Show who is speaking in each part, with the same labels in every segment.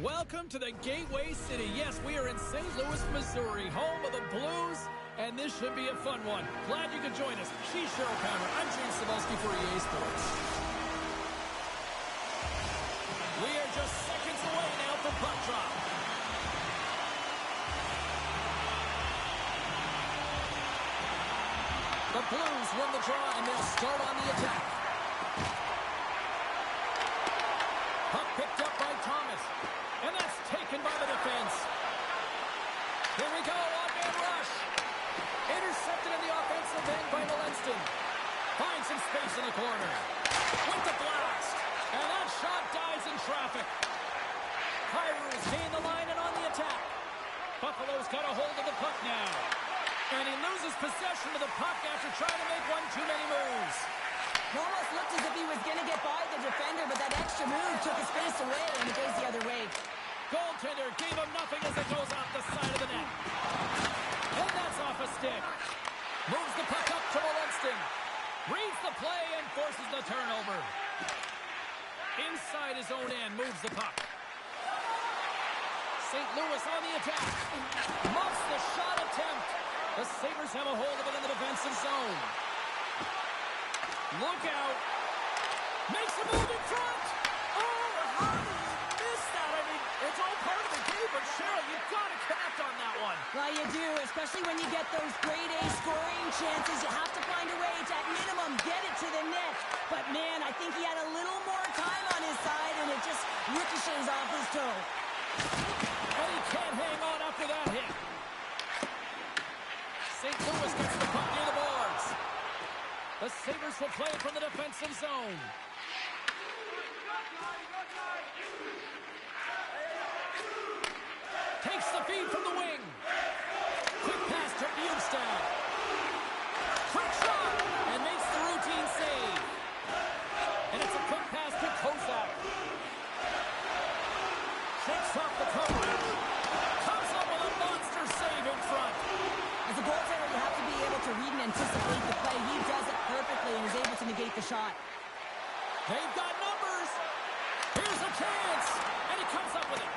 Speaker 1: Welcome to the Gateway City. Yes, we are in St. Louis, Missouri, home of the Blues, and this should be a fun one. Glad you could join us. She's Cheryl Palmer. I'm James Cebulski for EA Sports. We are just seconds away now from puck drop. The Blues win the draw, and they'll start on the attack. Puck picked up by Thomas, and that's taken by the defense. Here we go, on-man rush. Intercepted in the offensive end by Walenston. Finds some space in the corner. With the blast, and that shot dies in traffic. Kyrie's gained the line and on the attack. Buffalo's got a hold of the puck now. And he loses possession of the puck after trying to make one too many moves.
Speaker 2: It almost looked as if he was going to get by the defender, but that extra move took his space away, and it goes the other way.
Speaker 1: Goaltender gave him nothing as it goes off the side of the net. And that's off a stick. Moves the puck up to Walenston. Reads the play and forces the turnover. Inside his own end, moves the puck. St. Louis on the attack. Muffs the shot attempt. The Sabres have a hold of it in the defensive zone. Look out. Makes a move in front. Oh, how did he miss that? I mean, it's all part of the game, but Cheryl, you've got to connect on that one.
Speaker 2: Well, you do, especially when you get those grade A scoring chances. You have to find a way to, at minimum, get it to the net. But, man, I think he had a little more time on his side, and it just ricochets off his toe.
Speaker 1: And he can't hang on after that hit. St. Louis gets the puck near the boards. The Sabres will play it from the defensive zone. Takes the feed from the wing. Quick pass to Bufstl. Quick shot, and makes the routine save. And it's a quick pass to Kozak. Shakes off the coverage. Comes up with a monster save in front.
Speaker 2: As a goaltender, you have to be able to read and anticipate the play. He does it perfectly and is able to negate the shot.
Speaker 1: They've got numbers. Here's a chance, and he comes up with it.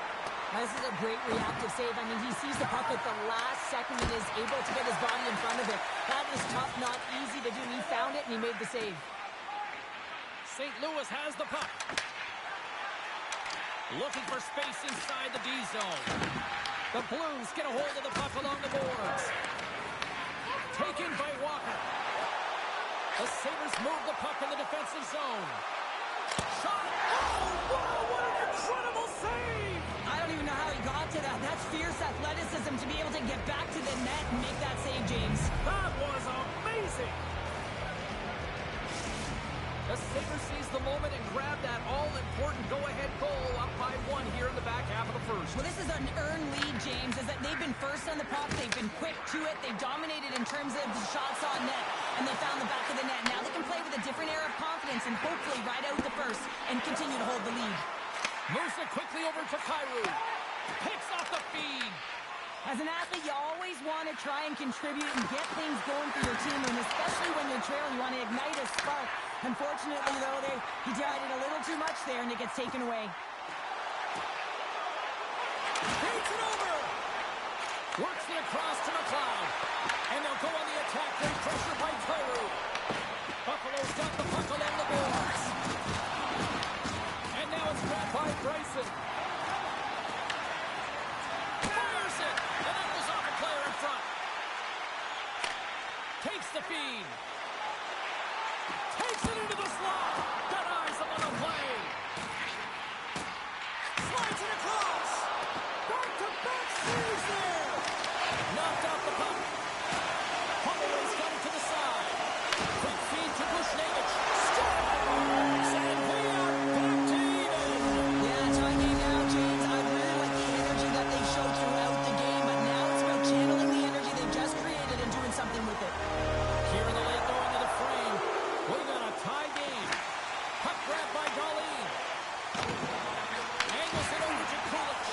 Speaker 2: Now, this is a great reactive save. I mean, he sees the puck at the last second and is able to get his body in front of it. That is tough, not easy to do. He found it, and he made the save.
Speaker 1: St. Louis has the puck. Looking for space inside the D zone. The Blues get a hold of the puck along the boards. Taken by Walker. The Sabres move the puck in the defensive zone. Shot! Oh, wow, what an incredible save!
Speaker 2: I don't even know how he got to that. That's fierce athleticism to be able to get back to the net and make that save, James.
Speaker 1: That was amazing! The Sabres seize the moment and grab that all-important go-ahead goal up by one here in the back half of the first.
Speaker 2: Well, this is an earned lead, James, is that they've been first on the puck. They've been quick to it. They've dominated in terms of the shots on net, and they found the back of the net. Now they can play with a different air of confidence and hopefully ride out the first and continue to hold the lead.
Speaker 1: Moves it quickly over to Kyrou. Picks off the feed.
Speaker 2: As an athlete, you always want to try and contribute and get things going for your team, and especially when you're trailing, you want to ignite a spark. Unfortunately, though, he tried it a little too much there, and it gets taken away.
Speaker 1: Takes it over. Works it across to McLeod. And they'll go on the attack. Great pressure by Kyrou. Buffalo's got the puck along the boards. And now it's grabbed by Bryson. Fires it. And that goes off a player in front. Takes the feed. Takes it into the slot. Denies him on the play. Slides it across. Back-to-back saves there. Knocked out the puck. Holloway's got it to the side. Quick feed to Bushnevich. Scores! And we are back to even.
Speaker 2: Yeah, tie game now, James. I really like the energy that they showed throughout the game, but now it's about channeling the energy they've just created and doing something with it.
Speaker 1: Here in the late going to the frame. We got a tie game. Puck grab by Darlene. Angles it over to Kulich.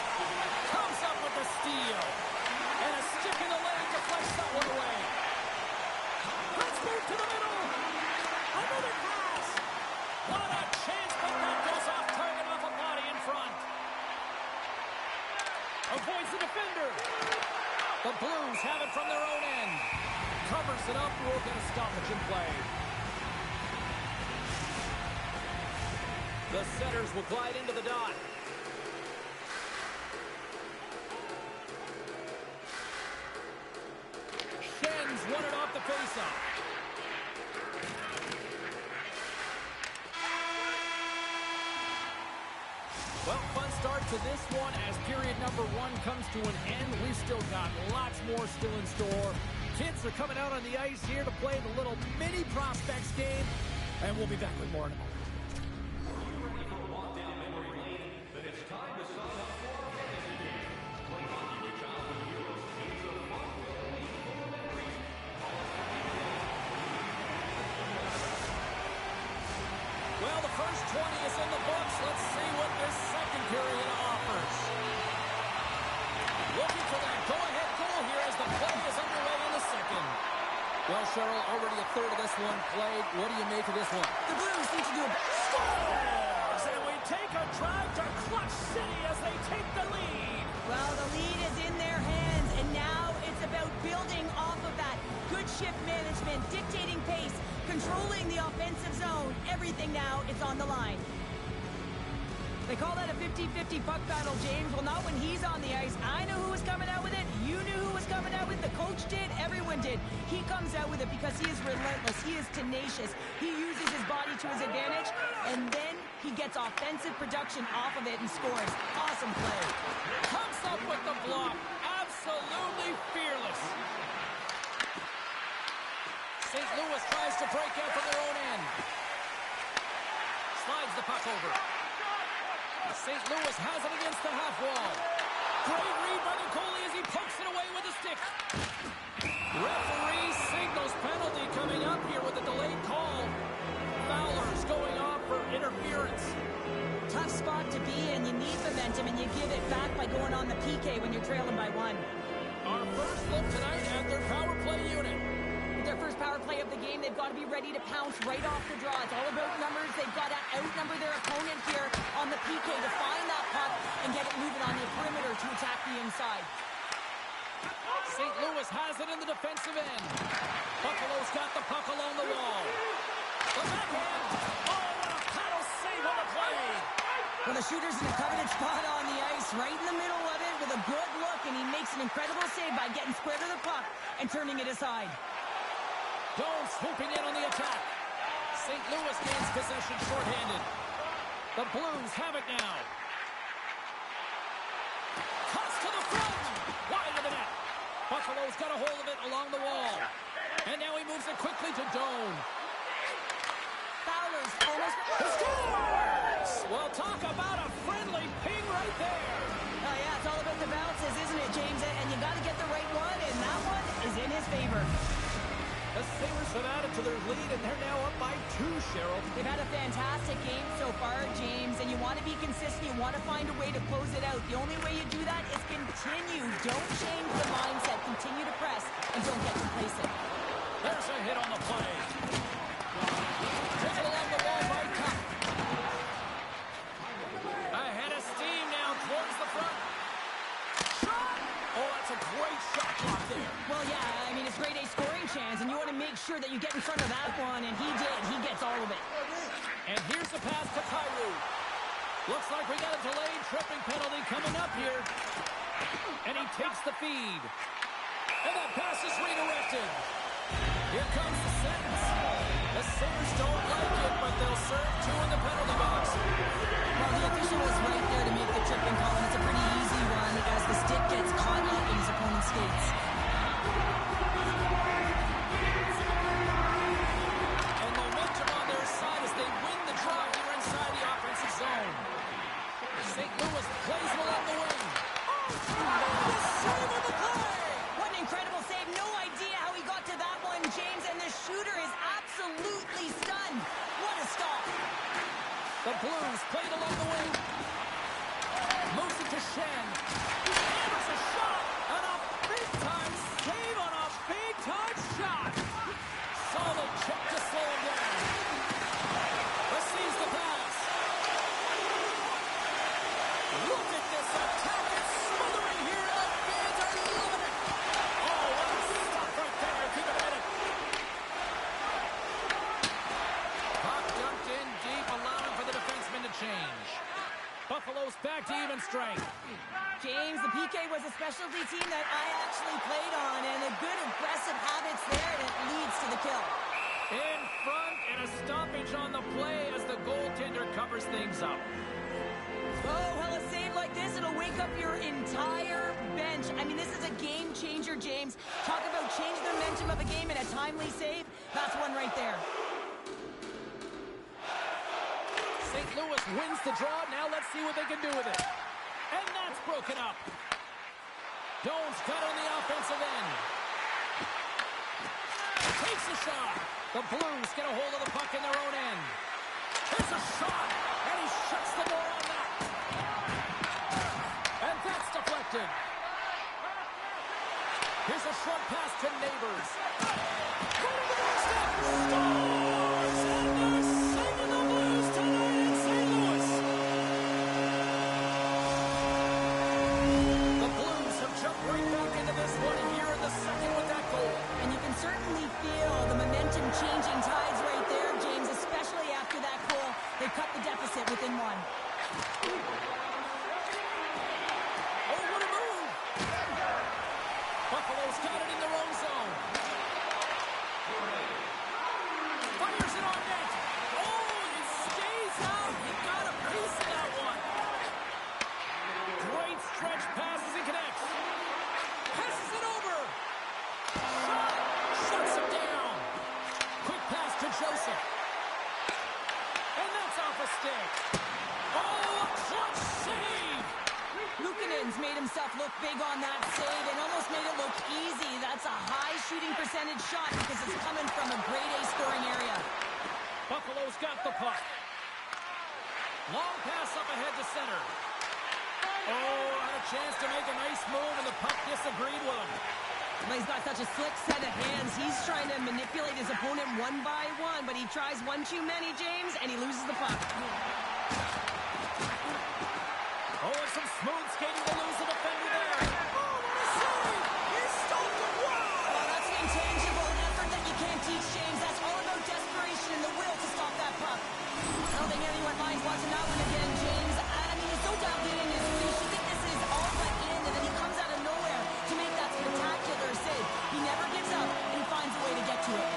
Speaker 1: Comes up with the steal. And a stick in the lane deflects that Avoids the defender. The Blues have it from their own end. Covers it up. We'll get a stoppage in play. The setters will glide into the dot. Shen's won it off the faceoff. Well, fun start to this one as period number 1 comes to an end. We've still got lots more still in store. Kids are coming out on the ice here to play the little mini prospects game, and we'll be back with more in a moment. Well, the first 20 is in the books. Let's see what this second period offers. Looking for that go-ahead goal here as the play is underway in the second. Well, Cheryl, already a third of this one played. What do you make of this one?
Speaker 2: The Blues need to do a
Speaker 1: Scores! And we take a drive to Clutch City as they take the lead.
Speaker 2: Well, the lead is in their hands, and now it's about building off of that. Good shift management, dictating pace, controlling the offensive zone. Everything now is on the line. They call that a 50-50 puck battle, James. Well, not when he's on the ice. I know who was coming out with it. You knew who was coming out with it. The coach did. Everyone did. He comes out with it because he is relentless. He is tenacious. He uses his body to his advantage, and then he gets offensive production off of it and scores. Awesome play.
Speaker 1: Comes up with the block. Absolutely fearless. St. Louis tries to break out from their own end. Slides the puck over. St. Louis has it against the half wall. Great read by the goalie as he pokes it away with a stick. Referee signals penalty coming up here with a delayed call. Fowler's going off for interference.
Speaker 2: Tough spot to be in. You need momentum, and you give it back by going on the PK when you're trailing by 1.
Speaker 1: Our first look tonight at their power play unit.
Speaker 2: Their first power play of the game, they've got to be ready to pounce right off the draw. It's all about numbers. They've got to outnumber their opponent here on the PK to find that puck and get it moving on the perimeter to attack the inside.
Speaker 1: St. Louis has it in the defensive end. Buffalo's got the puck along the wall. The backhand. Oh, what a paddle save on the play.
Speaker 2: Well, the shooter's in a coveted spot on the ice, right in the middle of it with a good look, and he makes an incredible save by getting square to the puck and turning it aside.
Speaker 1: Doan swooping in on the attack. St. Louis gains possession shorthanded. The Blues have it now. Cuts to the front. Wide of the net. Buffalo's got a hold of it along the wall. And now he moves it quickly to Doan.
Speaker 2: Fowler's almost...
Speaker 1: Scores! Well, talk about a friendly ping right there.
Speaker 2: Oh, yeah, it's all about the bounces, isn't it, James? And you got to get the right one, and that one is in his favor.
Speaker 1: The Sabres have added to their lead, and they're now up by 2, Cheryl.
Speaker 2: They've had a fantastic game so far, James, and you want to be consistent. You want to find a way to close it out. The only way you do that is continue. Don't change the mindset. Continue to press, and don't get complacent.
Speaker 1: There's a hit on the play. Taken along the wall by Cup. Ahead of steam now towards the front. Shot! Oh, that's a great shot block there.
Speaker 2: Well, yeah, I mean, it's grade A scoring chance, and you want to make sure that you get in front of that one, and he did. He gets all of it.
Speaker 1: And here's the pass to Kyrou. Looks like we got a delayed tripping penalty coming up here. And he takes the feed. And that pass is redirected. Here comes the sentence. The Sabres don't like it, but they'll serve 2 in the penalty box.
Speaker 2: Well, the official was right there to make the tripping call, and it's a pretty easy one as the stick gets caught up in his opponent's skates.
Speaker 1: And momentum on their side as they win the draw here inside the offensive zone. St. Louis plays it along the wing. Oh, save of the play!
Speaker 2: What an incredible save. No idea how he got to that one, James, and the shooter is absolutely stunned. What a stop.
Speaker 1: The Blues played along the wing. Moves it to Shen. Hammers a shot. And a big-time save on a big-time shot. Solid chip to slow him down. Receives the pass. Look at this attack. It's smothering
Speaker 2: James, the PK was a specialty team that I actually played on, and a good aggressive habits there, and it leads to the kill.
Speaker 1: In front, and a stoppage on the play as the goaltender covers things up.
Speaker 2: Oh, well, a save like this, it'll wake up your entire bench. I mean, this is a game changer, James. Talk about changing the momentum of a game in a timely save. That's one right there.
Speaker 1: St. Louis wins the draw. Now let's see what they can do with it. And that's broken up. Doan's got on the offensive end. Takes a shot. The Blues get a hold of the puck in their own end. There's a shot, and he shuts the door on that. And that's deflected. Here's a short pass to Neighbors. Right on the doorstep. Scores! And they're saving the Blues tonight in St. Louis. The Blues have jumped right back into this one here in the second with that goal.
Speaker 2: And you can certainly feel the momentum-changing tides right there, James, especially after that goal. They cut the deficit within one.
Speaker 1: Oh, what a move! Buffalo's got it in their own zone. Fires it on net. Oh, it stays out. He got a piece of that one. Great stretch pass as he connects. Passes it over. Shot. Shuts him down. Quick pass to Joseph. And that's off a stick. Oh, a clutch save.
Speaker 2: Luukkonen's made himself look big on that save and almost made it look easy. That's a high shooting percentage shot because it's coming from a grade A scoring area.
Speaker 1: Buffalo's got the puck. Long pass up ahead to center. Oh, had a chance to make a nice move, and the puck disagreed with him.
Speaker 2: Well, he's got such a slick set of hands. He's trying to manipulate his opponent one by one, but he tries one too many, James, and he loses the puck.
Speaker 1: Oh, and some smooth skating to lose the defender there. Oh, what a save! He stopped it. Wow!
Speaker 2: Oh, that's an intangible, an effort that you can't teach, James. That's all about desperation and the will to stop that puck. I don't think anyone minds watching that one again, James. I mean, he's so dialed in his reach. You think this is all but in, and then he comes out of nowhere to make that spectacular save. He never gives up, and he finds a way to get to it.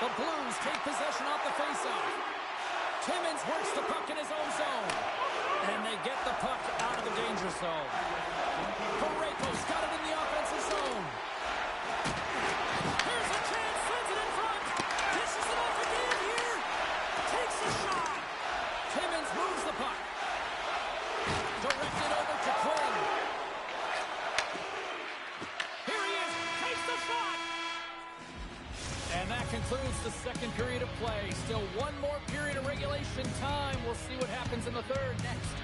Speaker 1: The Blues take possession off the faceoff. Timmins works the puck in his own zone. And they get the puck out of the danger zone. Parayko's got it in the offensive zone. Here's a chance, sends it in front. This is enough again here. Takes a shot. Timmins moves the puck. Directed over to Quinn. Here he is. Takes the shot. And that concludes the second period of play. Still one more period of regulation time. We'll see what happens in the third next.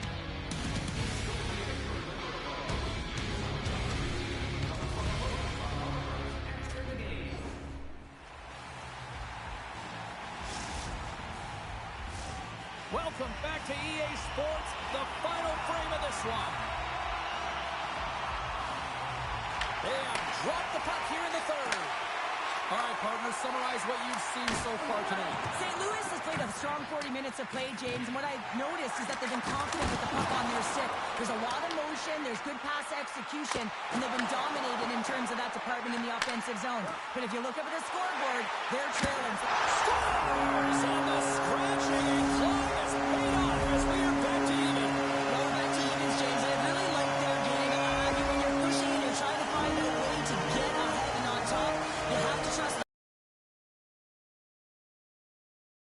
Speaker 1: Welcome back to EA Sports, the final frame of this one. They have dropped the puck here in the third. All right, partners, summarize what you've seen so far tonight.
Speaker 2: St. Louis has played a strong 40 minutes of play, James, and what I've noticed is that they've been confident with the puck on their stick. There's a lot of motion, there's good pass execution, and they've been dominated in terms of that department in the offensive zone. But if you look up at the scoreboard, they're trailing.
Speaker 1: Scores on the scratching, and Clyde has paid off.